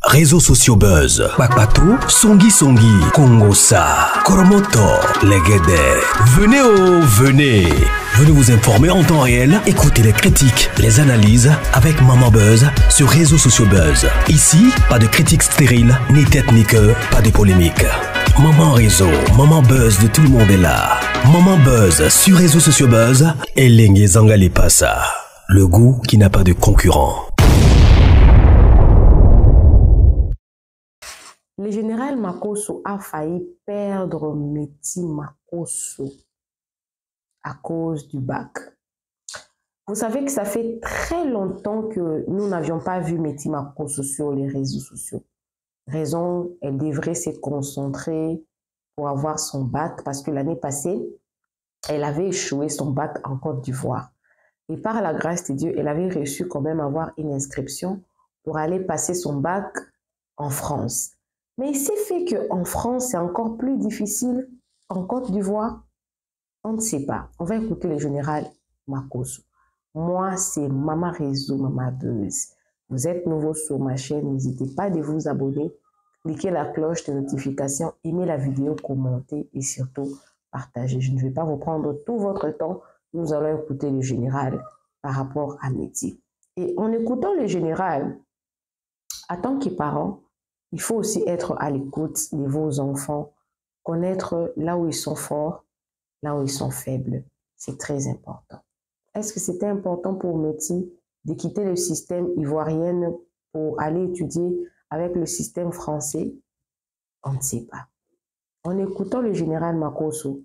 Réseaux sociaux buzz. Bakpato, Songi Songi, Kongosa, Koromoto, Legede. Venez. Venez vous informer en temps réel. Écoutez les critiques, les analyses avec Maman Buzz sur Réseaux sociaux buzz. Ici, pas de critiques stériles, ni tête ni queue, pas de polémique. Maman Réseau, Maman Buzz de tout le monde est là. Maman Buzz sur Réseaux sociaux buzz et Lengue Zangali Passa. Le goût qui n'a pas de concurrent. Le général Makosso a failli perdre Meti Makosso à cause du bac. Vous savez que ça fait très longtemps que nous n'avions pas vu Meti Makosso sur les réseaux sociaux. Raison, elle devrait se concentrer pour avoir son bac parce que l'année passée, elle avait échoué son bac en Côte d'Ivoire. Et par la grâce de Dieu, elle avait réussi quand même à avoir une inscription pour aller passer son bac en France. Mais il s'est fait qu'en France, c'est encore plus difficile. En Côte d'Ivoire, on ne sait pas. On va écouter le général Makosso. Moi, c'est Maman Réseau, Maman Buzz. Vous êtes nouveau sur ma chaîne, n'hésitez pas de vous abonner, cliquez la cloche de notification, aimez la vidéo, commentez et surtout partagez. Je ne vais pas vous prendre tout votre temps. Nous allons écouter le général par rapport à Meti. Et en écoutant le général, en tant que parent, il faut aussi être à l'écoute de vos enfants, connaître là où ils sont forts, là où ils sont faibles. C'est très important. Est-ce que c'était important pour Meti de quitter le système ivoirien pour aller étudier avec le système français? On ne sait pas. En écoutant le général Makosso,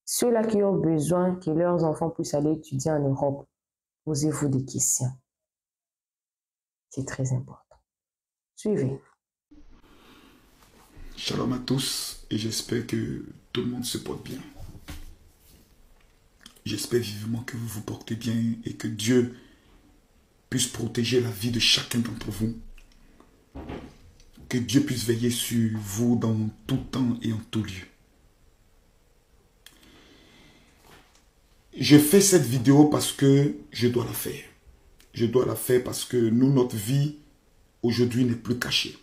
ceux-là qui ont besoin que leurs enfants puissent aller étudier en Europe, posez-vous des questions. C'est très important. Suivez. Shalom à tous et j'espère que tout le monde se porte bien. J'espère vivement que vous vous portez bien et que Dieu puisse protéger la vie de chacun d'entre vous. Que Dieu puisse veiller sur vous dans tout temps et en tout lieu. Je fais cette vidéo parce que je dois la faire. Je dois la faire parce que nous, notre vie aujourd'hui n'est plus cachée.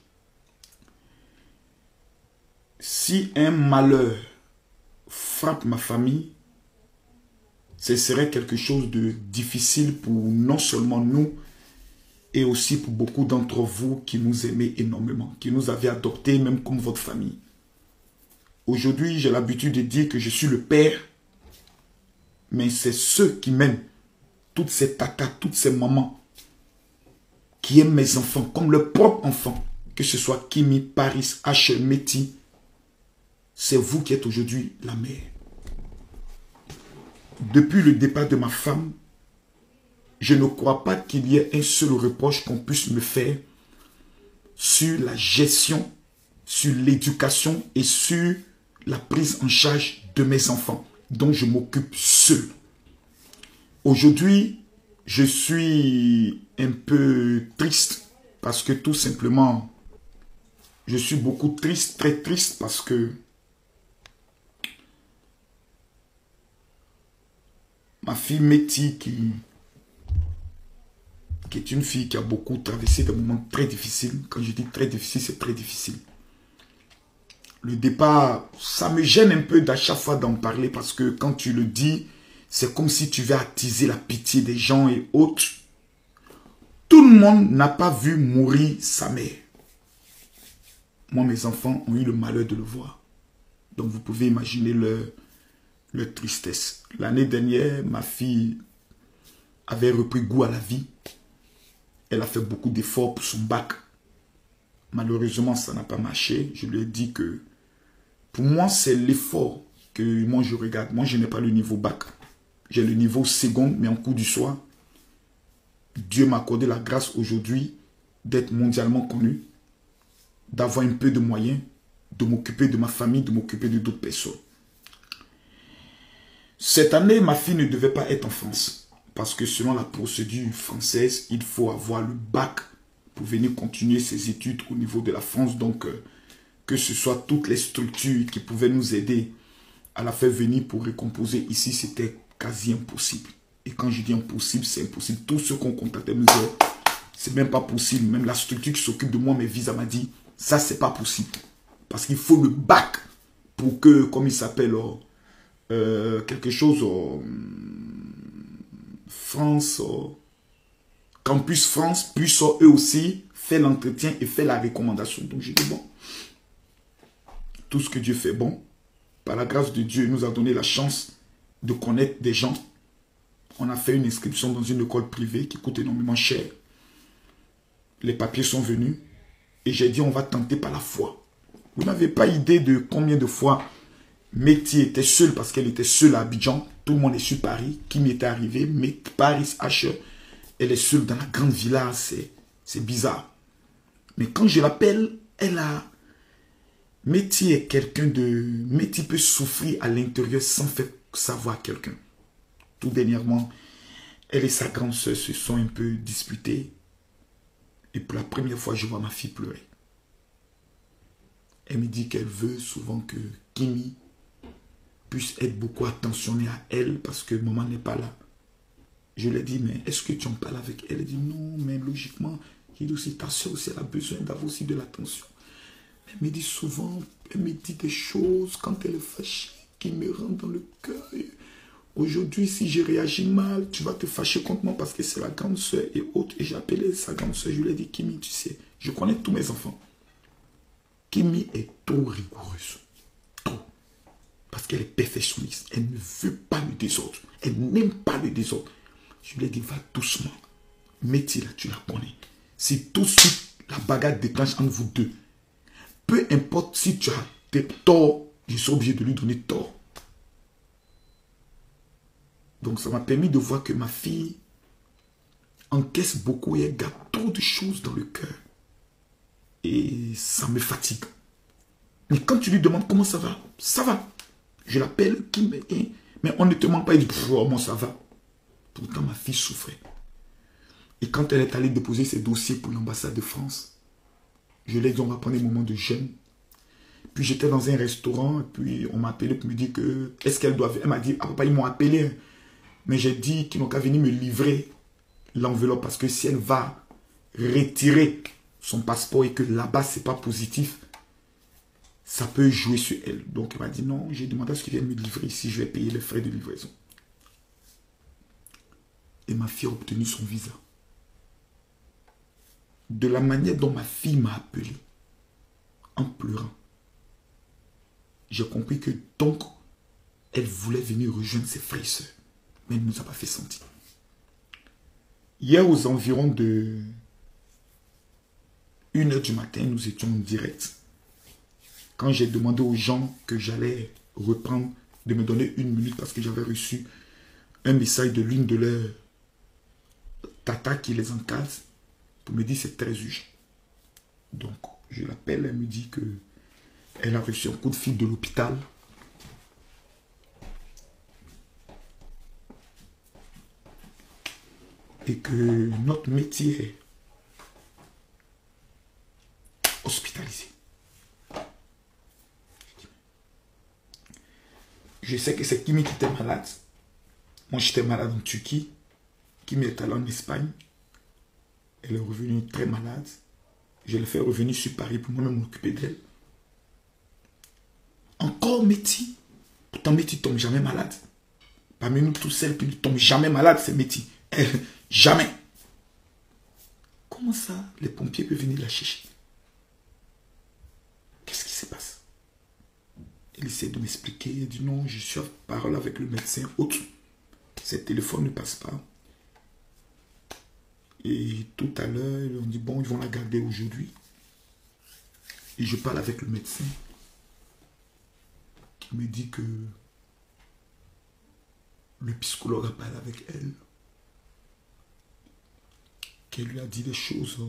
Si un malheur frappe ma famille, ce serait quelque chose de difficile pour non seulement nous, et aussi pour beaucoup d'entre vous qui nous aimez énormément, qui nous avez adoptés même comme votre famille. Aujourd'hui, j'ai l'habitude de dire que je suis le père, mais c'est ceux qui m'aiment, toutes ces tatas, toutes ces mamans, qui aiment mes enfants comme leurs propres enfants, que ce soit Kimi, Paris, H, Meti, c'est vous qui êtes aujourd'hui la mère. Depuis le départ de ma femme, je ne crois pas qu'il y ait un seul reproche qu'on puisse me faire sur la gestion, sur l'éducation et sur la prise en charge de mes enfants, dont je m'occupe seul. Aujourd'hui, je suis un peu triste parce que tout simplement, je suis beaucoup triste, très triste parce que ma fille Meti, qui est une fille qui a beaucoup traversé des moments très difficiles. Quand je dis très difficile, c'est très difficile. Le départ, ça me gêne un peu d'à chaque fois d'en parler parce que quand tu le dis, c'est comme si tu veux attiser la pitié des gens et autres. Tout le monde n'a pas vu mourir sa mère. Moi, mes enfants ont eu le malheur de le voir. Donc, vous pouvez imaginer leur tristesse. L'année dernière, ma fille avait repris goût à la vie. Elle a fait beaucoup d'efforts pour son bac. Malheureusement, ça n'a pas marché. Je lui ai dit que pour moi, c'est l'effort que moi je regarde. Moi, je n'ai pas le niveau bac. J'ai le niveau second, mais en cours du soir. Dieu m'a accordé la grâce aujourd'hui d'être mondialement connu, d'avoir un peu de moyens, de m'occuper de ma famille, de m'occuper de d'autres personnes. Cette année, ma fille ne devait pas être en France. Parce que selon la procédure française, il faut avoir le bac pour venir continuer ses études au niveau de la France. Donc, que ce soit toutes les structures qui pouvaient nous aider à la faire venir pour recomposer ici, c'était quasi impossible. Et quand je dis impossible, c'est impossible. Tous ceux qu'on contactait nous disaient c'est même pas possible. Même la structure qui s'occupe de moi, mes visas, m'a dit, ça, c'est pas possible. Parce qu'il faut le bac pour que, comme il s'appelle, quelque chose, France, Campus France, puisse eux aussi faire l'entretien et faire la recommandation. Donc, j'ai dit, bon, tout ce que Dieu fait bon, par la grâce de Dieu, il nous a donné la chance de connaître des gens. On a fait une inscription dans une école privée qui coûte énormément cher. Les papiers sont venus et j'ai dit on va tenter par la foi. Vous n'avez pas idée de combien de fois Métis était seule parce qu'elle était seule à Abidjan. Tout le monde est sur Paris. Qui m'était arrivé? Mais Paris H. Elle est seule dans la grande villa. C'est bizarre. Mais quand je l'appelle, elle a... Métis est quelqu'un de... Métis peut souffrir à l'intérieur sans faire savoir à quelqu'un. Tout dernièrement, elle et sa grande soeur se sont un peu disputées. Et pour la première fois, je vois ma fille pleurer. Elle me dit qu'elle veut souvent que Kimi puisse être beaucoup attentionné à elle parce que maman n'est pas là. Je lui ai dit, mais est-ce que tu en parles avec elle? Elle dit, non, mais logiquement, il dit aussi, ta soeur aussi, elle a besoin d'avoir aussi de l'attention. Elle me dit souvent, elle me dit des choses quand elle est fâchée qui me rentrent dans le cœur. Aujourd'hui, si j'ai réagi mal, tu vas te fâcher contre moi parce que c'est la grande soeur et autres. Et j'ai appelé sa grande soeur, je lui ai dit, Kimi, tu sais, je connais tous mes enfants. Kimi est trop rigoureuse. Trop. Parce qu'elle est perfectionniste. Elle ne veut pas le désordre. Elle n'aime pas le désordre. Je lui ai dit, va doucement. Métis, là, tu la connais. Si tout de suite, la bagarre déclenche entre vous deux, peu importe si tu as des torts, je suis obligé de lui donner tort. Donc ça m'a permis de voir que ma fille encaisse beaucoup et elle garde trop de choses dans le cœur. Et ça me fatigue. Mais quand tu lui demandes comment ça va, ça va. Je l'appelle, mais on ne te demande pas, il dit, oh, bon, ça va. Pourtant, ma fille souffrait. Et quand elle est allée déposer ses dossiers pour l'ambassade de France, je lui ai dit, on va prendre un moment de jeûne. Puis j'étais dans un restaurant, et puis on m'a appelé pour me dire que, est-ce qu'elle doit... Elle m'a dit, ah papa, ils m'ont appelé. Mais j'ai dit qu'ils n'ont qu'à venir me livrer l'enveloppe parce que si elle va retirer son passeport et que là-bas, ce n'est pas positif, ça peut jouer sur elle. Donc, elle m'a dit non, j'ai demandé à ce qu'ils viennent me livrer ici, je vais payer les frais de livraison. Et ma fille a obtenu son visa. De la manière dont ma fille m'a appelé, en pleurant, j'ai compris que donc, elle voulait venir rejoindre ses frères et sœurs. Mais elle ne nous a pas fait sentir. Hier, aux environs de 1h du matin, nous étions en direct. Quand j'ai demandé aux gens que j'allais reprendre, de me donner 1 minute parce que j'avais reçu un message de l'une de leurs tatas qui les encadre pour me dire que c'est très urgent. Donc, je l'appelle, elle me dit qu'elle a reçu un coup de fil de l'hôpital. Et que notre métier est hospitalisé. Je sais que c'est Kimi qui était malade. Moi, j'étais malade en Turquie. Kimi est allée en Espagne. Elle est revenue très malade. Je l'ai fait revenir sur Paris pour moi-même m'occuper d'elle. Encore Métis. Pourtant, Métis ne tombe jamais malade. Parmi nous tous, celles qui ne tombent jamais malade, c'est Métis. Elle, jamais. Comment ça, les pompiers peuvent venir la chercher? Qu'est-ce qui se passe? Elle essaie de m'expliquer. Elle dit non, je suis en parole avec le médecin. Autre. Ses téléphones ne passent pas. Et tout à l'heure, on dit bon, ils vont la garder aujourd'hui. Et je parle avec le médecin qui me dit que le psychologue a parlé avec elle. Qu'elle lui a dit des choses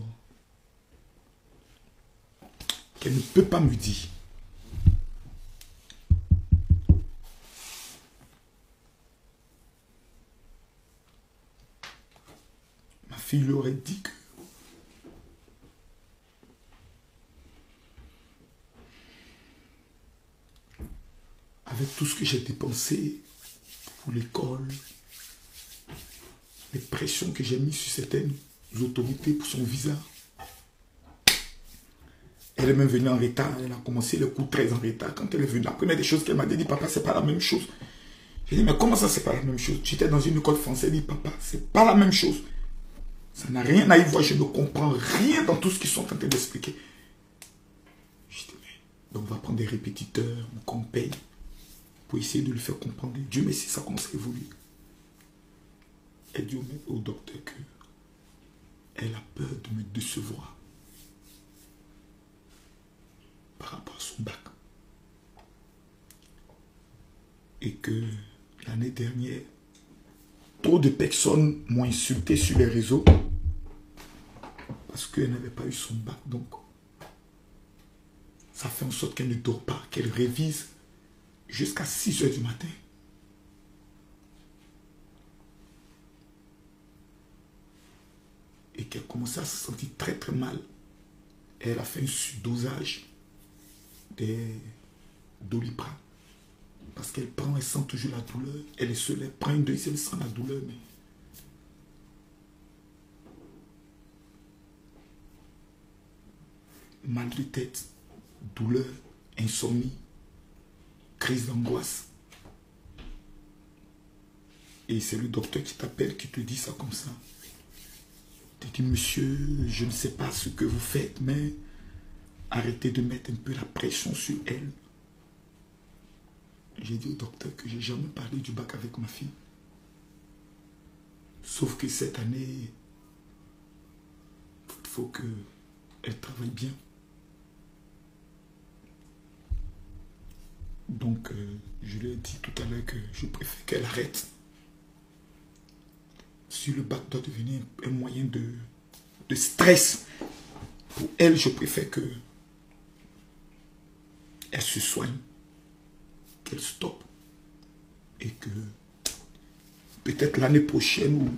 qu'elle ne peut pas me dire. Ma fille lui aurait dit que avec tout ce que j'ai dépensé pour l'école, les pressions que j'ai mises sur certaines autorités pour son visa. Elle est même venue en retard. Elle a commencé le cours très en retard. Quand elle est venue, la première des choses qu'elle m'a dit, papa, c'est pas la même chose. J'ai dit, mais comment ça, c'est pas la même chose? J'étais dans une école française, elle dit, papa, c'est pas la même chose. Ça n'a rien à y voir, je ne comprends rien dans tout ce qu'ils sont en train d'expliquer. Je dis, donc on va prendre des répétiteurs, qu'on paye, pour essayer de le faire comprendre. Dieu merci, ça commence à évoluer. Elle dit au docteur qu'elle a peur de me décevoir par rapport à son bac. Et que l'année dernière, trop de personnes m'ont insulté sur les réseaux parce qu'elle n'avait pas eu son bac. Donc, ça fait en sorte qu'elle ne dort pas, qu'elle révise jusqu'à 6 h du matin. Et qu'elle commençait à se sentir très très mal. Et elle a fait un surdosage des Doliprane. Parce qu'elle prend, elle sent toujours la douleur. Elle est seule, elle prend une deuxième, elle sent la douleur. Mais mal de tête, douleur, insomnie, crise d'angoisse. Et c'est le docteur qui t'appelle, qui te dit ça comme ça. Il te dit, monsieur, je ne sais pas ce que vous faites, mais arrêtez de mettre un peu la pression sur elle. J'ai dit au docteur que j'ai jamais parlé du bac avec ma fille. Sauf que cette année, il faut qu'elle travaille bien. Donc, je lui ai dit tout à l'heure que je préfère qu'elle arrête. Si le bac doit devenir un moyen de stress pour elle, je préfère qu'elle se soigne, qu'elle stoppe. Et que peut-être l'année prochaine, ou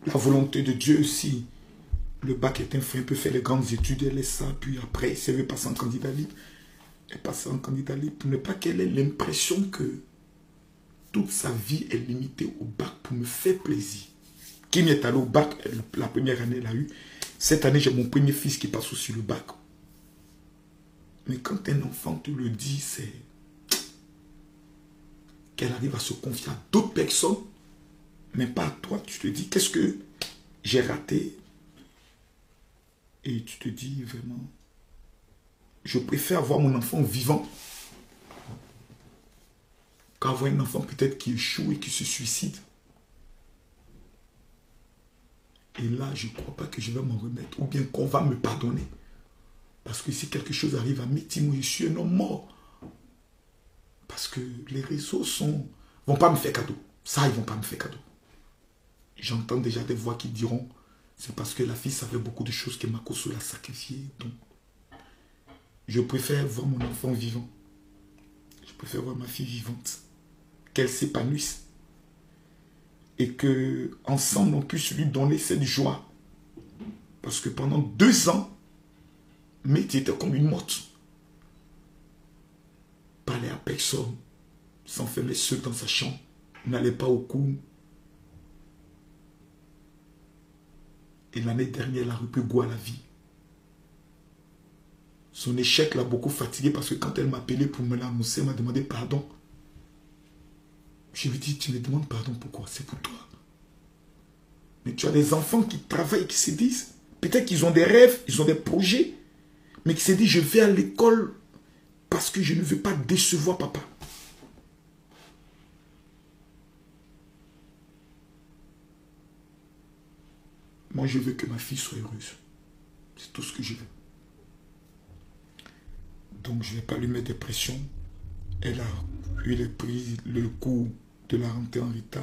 la volonté de Dieu, si le bac est un frein, peut faire les grandes études, elle laisse ça, puis après, si elle veut passer en candidat libre, elle passe en candidat libre, pour ne pas qu'elle ait l'impression que toute sa vie est limitée au bac pour me faire plaisir. Kim est allé au bac, la première année, elle a eu. Cette année, j'ai mon premier fils qui passe aussi le bac. Mais quand un enfant te le dit, c'est qu'elle arrive à se confier à d'autres personnes, mais pas à toi. Tu te dis, qu'est-ce que j'ai raté? Et tu te dis vraiment, je préfère avoir mon enfant vivant qu'avoir un enfant peut-être qui échoue et qui se suicide. Et là, je ne crois pas que je vais m'en remettre, ou bien qu'on va me pardonner. Parce que si quelque chose arrive à Métimo, je suis un homme mort. Parce que les réseaux vont pas me faire cadeau. Ça, ils vont pas me faire cadeau. J'entends déjà des voix qui diront, c'est parce que la fille savait beaucoup de choses que Makosso l'a sacrifié. Donc, je préfère voir mon enfant vivant. Je préfère voir ma fille vivante. Qu'elle s'épanouisse. Et que ensemble on puisse lui donner cette joie. Parce que pendant 2 ans, Métis était comme une morte. Parlait à personne, s'enfermait seul dans sa chambre, n'allait pas au cours. Et l'année dernière, elle a repris goût à la vie. Son échec l'a beaucoup fatigué parce que quand elle m'a appelé pour me l'annoncer, elle m'a demandé pardon. Je lui ai dit, tu me demandes pardon pourquoi? C'est pour toi. Mais tu as des enfants qui travaillent, qui se disent, peut-être qu'ils ont des rêves, ils ont des projets, mais qui se disent, je vais à l'école parce que je ne veux pas décevoir papa. Moi, je veux que ma fille soit heureuse. C'est tout ce que je veux. Donc, je ne vais pas lui mettre de pression. Elle a eu le coup de la rentrée en retard.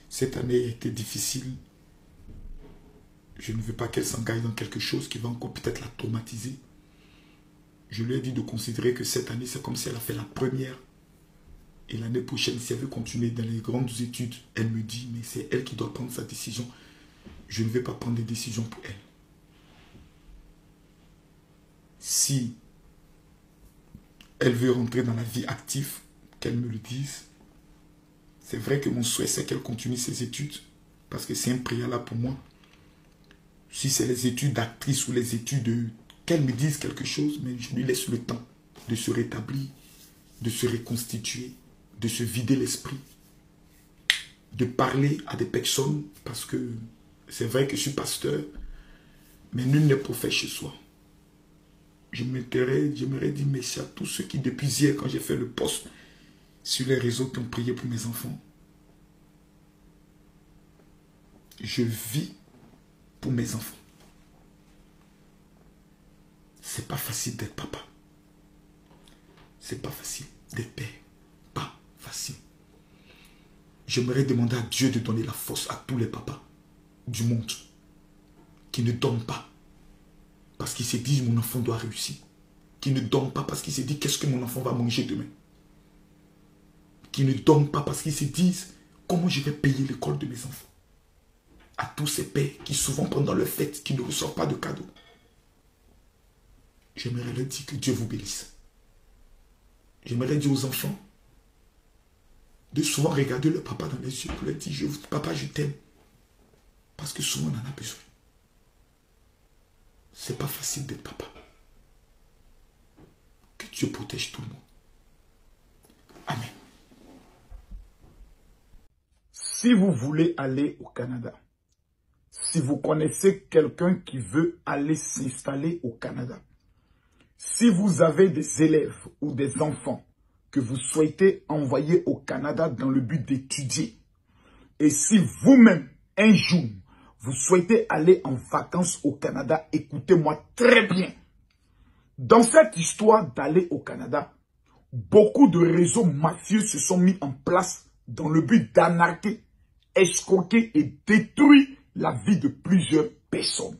Cette année a été difficile. Je ne veux pas qu'elle s'engage dans quelque chose qui va encore peut-être la traumatiser. Je lui ai dit de considérer que cette année, c'est comme si elle a fait la première. Et l'année prochaine, si elle veut continuer dans les grandes études, elle me dit, mais c'est elle qui doit prendre sa décision. Je ne vais pas prendre des décisions pour elle. Si elle veut rentrer dans la vie active, qu'elle me le dise. C'est vrai que mon souhait, c'est qu'elle continue ses études, parce que c'est un préalable pour moi. Si c'est les études d'actrice ou les études qu'elle me dise quelque chose, mais je lui laisse le temps de se rétablir, de se reconstituer, de se vider l'esprit, de parler à des personnes, parce que c'est vrai que je suis pasteur, mais nul n'est prophète chez soi. J'aimerais dire merci à tous ceux qui, depuis hier, quand j'ai fait le post sur les réseaux, qui ont prié pour mes enfants. Je vis pour mes enfants. C'est pas facile d'être papa. C'est pas facile d'être père. Pas facile. J'aimerais demander à Dieu de donner la force à tous les papas du monde qui ne dorment pas parce qu'ils se disent mon enfant doit réussir. Qui ne dorment pas parce qu'ils se disent qu'est-ce que mon enfant va manger demain. Qui ne dorment pas parce qu'ils se disent comment je vais payer l'école de mes enfants. À tous ces pères qui souvent pendant leur fête, qui ne reçoivent pas de cadeaux. J'aimerais leur dire que Dieu vous bénisse. J'aimerais dire aux enfants de souvent regarder le papa dans les yeux pour leur dire papa je t'aime. Parce que souvent on en a besoin. C'est pas facile d'être papa. Que Dieu protège tout le monde. Amen. Si vous voulez aller au Canada, si vous connaissez quelqu'un qui veut aller s'installer au Canada, si vous avez des élèves ou des enfants que vous souhaitez envoyer au Canada dans le but d'étudier, et si vous-même, un jour, vous souhaitez aller en vacances au Canada, écoutez-moi très bien. Dans cette histoire d'aller au Canada, beaucoup de réseaux mafieux se sont mis en place dans le but d'arnaquer, escroquer et détruire la vie de plusieurs personnes.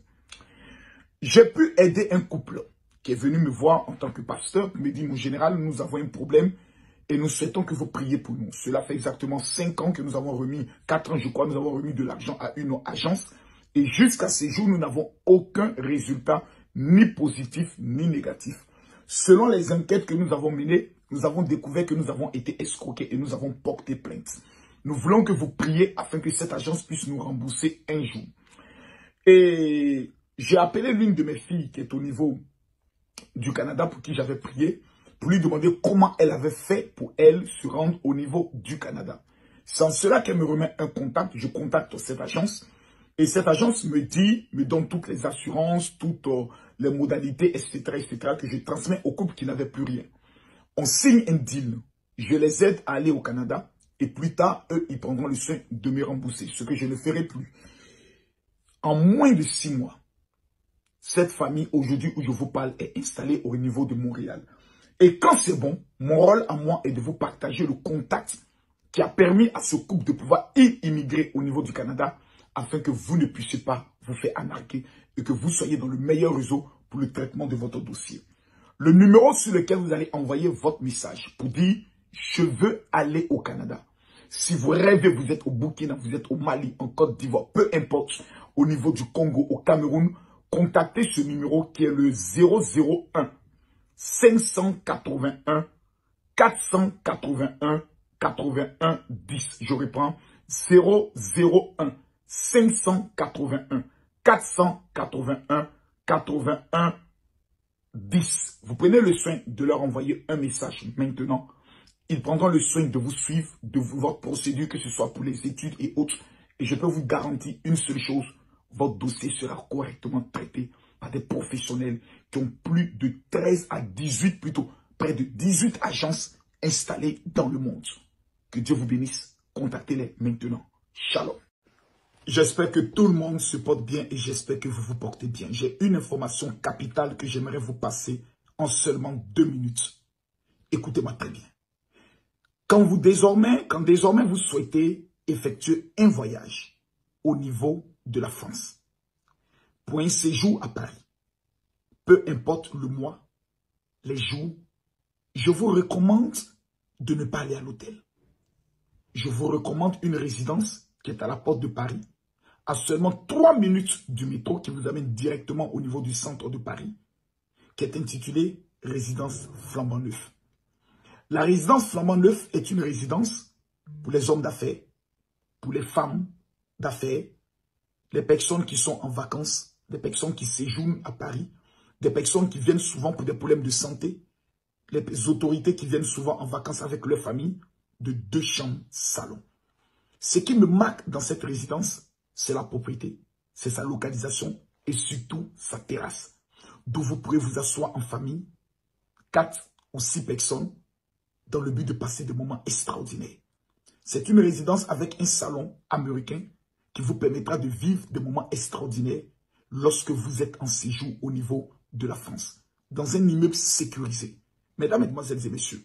J'ai pu aider un couple qui est venu me voir en tant que pasteur, qui me dit, mon général, nous avons un problème et nous souhaitons que vous priez pour nous. Cela fait exactement 5 ans que nous avons remis, 4 ans je crois, nous avons remis de l'argent à une agence. Et jusqu'à ce jour, nous n'avons aucun résultat, ni positif, ni négatif. Selon les enquêtes que nous avons menées, nous avons découvert que nous avons été escroqués et nous avons porté plainte. Nous voulons que vous priez afin que cette agence puisse nous rembourser un jour. Et j'ai appelé l'une de mes filles qui est au niveau du Canada pour qui j'avais prié, pour lui demander comment elle avait fait pour elle se rendre au niveau du Canada. C'est en cela qu'elle me remet un contact, je contacte cette agence et cette agence me donne toutes les assurances, toutes les modalités, etc., que je transmets au couple qui n'avait plus rien. On signe un deal, je les aide à aller au Canada et plus tard, eux, ils prendront le soin de me rembourser, ce que je ne ferai plus. En moins de 6 mois, cette famille, aujourd'hui où je vous parle, est installée au niveau de Montréal. Et quand c'est bon, mon rôle à moi est de vous partager le contact qui a permis à ce couple de pouvoir immigrer au niveau du Canada afin que vous ne puissiez pas vous faire arnaquer et que vous soyez dans le meilleur réseau pour le traitement de votre dossier. Le numéro sur lequel vous allez envoyer votre message pour dire « Je veux aller au Canada ». Si vous rêvez, vous êtes au Burkina, vous êtes au Mali, en Côte d'Ivoire, peu importe, au niveau du Congo, au Cameroun, contactez ce numéro qui est le 001 581 481 81 10. Je reprends 001 581 481 81 10. Vous prenez le soin de leur envoyer un message maintenant. Ils prendront le soin de vous suivre, de votre procédure, que ce soit pour les études et autres. Et je peux vous garantir une seule chose, votre dossier sera correctement traité par des professionnels qui ont plus de 13 à 18, plutôt près de 18 agences installées dans le monde. Que Dieu vous bénisse. Contactez-les maintenant. Shalom. J'espère que tout le monde se porte bien et j'espère que vous vous portez bien. J'ai une information capitale que j'aimerais vous passer en seulement 2 minutes. Écoutez-moi très bien. Quand désormais vous souhaitez effectuer un voyage au niveau de la France, pour un séjour à Paris, peu importe le mois, les jours, je vous recommande de ne pas aller à l'hôtel. Je vous recommande une résidence qui est à la porte de Paris, à seulement 3 minutes du métro qui vous amène directement au niveau du centre de Paris, qui est intitulée Résidence Flambant Neuf. La résidence Flambant Neuf est une résidence pour les hommes d'affaires, pour les femmes d'affaires, les personnes qui sont en vacances des personnes qui séjournent à Paris, des personnes qui viennent souvent pour des problèmes de santé, les autorités qui viennent souvent en vacances avec leur famille, de 2 chambres, salon. Ce qui me marque dans cette résidence, c'est la propriété, c'est sa localisation et surtout sa terrasse, d'où vous pourrez vous asseoir en famille, 4 ou 6 personnes, dans le but de passer des moments extraordinaires. C'est une résidence avec un salon américain qui vous permettra de vivre des moments extraordinaires lorsque vous êtes en séjour au niveau de la France, dans un immeuble sécurisé. Mesdames, Mesdemoiselles et Messieurs,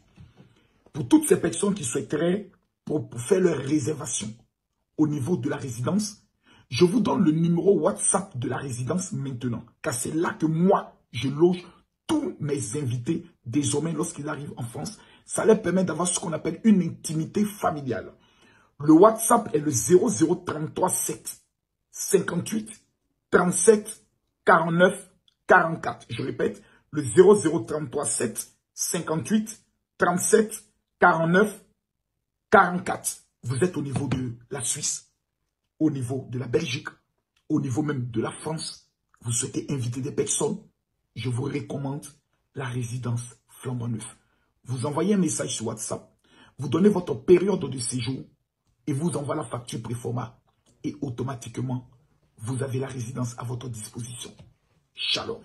pour toutes ces personnes qui souhaiteraient pour faire leur réservation au niveau de la résidence, je vous donne le numéro WhatsApp de la résidence maintenant, car c'est là que moi, je loge tous mes invités désormais lorsqu'ils arrivent en France. Ça leur permet d'avoir ce qu'on appelle une intimité familiale. Le WhatsApp est le 0033 7 58 37 49 44. Je répète, le 0033 7 58 37 49 44. Vous êtes au niveau de la Suisse, au niveau de la Belgique, au niveau même de la France. Vous souhaitez inviter des personnes, je vous recommande la résidence Flambant Neuf. Vous envoyez un message sur WhatsApp, vous donnez votre période de séjour et vous envoie la facture préformat et automatiquement, vous avez la résidence à votre disposition. Shalom.